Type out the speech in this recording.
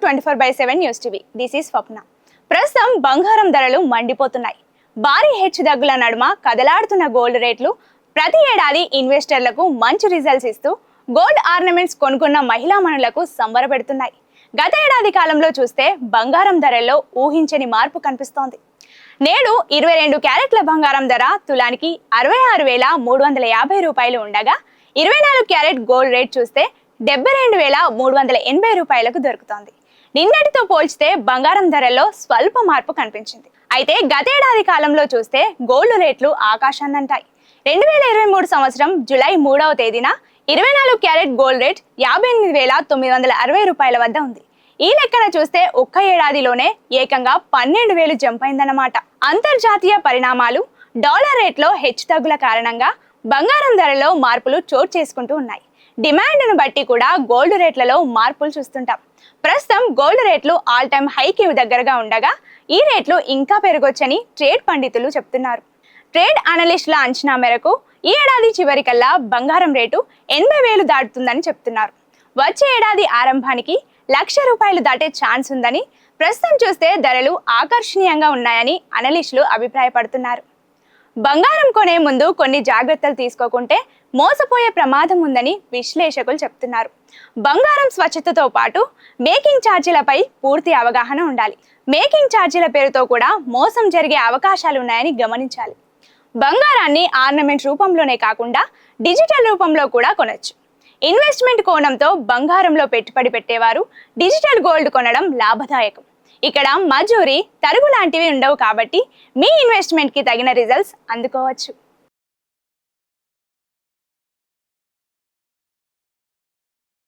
24/7 news TV. This is స్వప్న. ప్రస్తుతం బంగారం ధరలు మండిపోతున్నాయి. భారీ హెచ్చుతగ్గుల నడుమ కదలాడుతున్న గోల్డ్ రేట్లు ప్రతి ఏడాది ఇన్వెస్టర్లకు మంచి రిజల్ట్స్ ఇస్తూ గోల్డ్ ఆర్నమెంట్స్ కొనుక్కున్న మహిళా మనులకు సంబరపెడుతున్నాయి. గత ఏడాది కాలంలో చూస్తే బంగారం ధరల్లో ఊహించని మార్పు కనిపిస్తోంది. నేడు 22 క్యారెట్ల బంగారం ధర తులానికి 66,350 రూపాయలు ఉండగా 24 క్యారెట్ గోల్డ్ రేట్ చూస్తే 72,380 రూపాయలకు దొరుకుతోంది. నిన్నటితో పోల్చితే బంగారం ధరల్లో స్వల్ప మార్పు కనిపించింది. అయితే గతేడాది కాలంలో చూస్తే గోల్డ్ రేట్లు ఆకాశాన్నంటాయి. 2023 సంవత్సరం జూలై 3వ తేదీన 24 క్యారెట్ గోల్డ్ రేట్ 58,960 రూపాయల వద్ద ఉంది. ఈ లెక్కన చూస్తే ఒక్క ఏడాదిలోనే ఏకంగా 12,000 జంప్ అయిందన్నమాట. అంతర్జాతీయ పరిణామాలు, డాలర్ రేట్లో హెచ్చుతగ్గుల కారణంగా బంగారం ధరలో మార్పులు చోటు చేసుకుంటూ ఉన్నాయి. డిమాండ్ను బట్టి కూడా గోల్డ్ రేట్లలో మార్పులు చూస్తుంటాం. ప్రస్తుతం గోల్డ్ రేట్లు ఆల్ టైమ్ హైకి దగ్గరగా ఉండగా ఈ రేట్లు ఇంకా పెరగొచ్చని ట్రేడ్ పండితులు చెప్తున్నారు. ట్రేడ్ అనలిస్టుల అంచనా మేరకు ఈ ఏడాది చివరికల్లా బంగారం రేటు 80,000 దాటుతుందని చెప్తున్నారు. వచ్చే ఏడాది ఆరంభానికి 1,00,000 రూపాయలు దాటే ఛాన్స్ ఉందని, ప్రస్తుతం చూస్తే ధరలు ఆకర్షణీయంగా ఉన్నాయని అనలిస్టులు అభిప్రాయపడుతున్నారు. బంగారం కొనే ముందు కొన్ని జాగ్రత్తలు తీసుకోకుంటే మోసపోయే ప్రమాదం ఉందని విశ్లేషకులు చెప్తున్నారు. బంగారం స్వచ్ఛతతో పాటు మేకింగ్ ఛార్జీలపై పూర్తి అవగాహన ఉండాలి. మేకింగ్ ఛార్జీల పేరుతో కూడా మోసం జరిగే అవకాశాలు ఉన్నాయని గమనించాలి. బంగారాన్ని ఆర్నమెంట్ రూపంలోనే కాకుండా డిజిటల్ రూపంలో కూడా కొనొచ్చు. ఇన్వెస్ట్మెంట్ కోణంతో బంగారంలో పెట్టుబడి పెట్టేవారు డిజిటల్ గోల్డ్ కొనడం లాభదాయకం. ఇక్కడ మజూరీ, తరుగు లాంటివి ఉండవు కాబట్టి మీ ఇన్వెస్ట్మెంట్కి తగిన రిజల్ట్స్ అందుకోవచ్చు.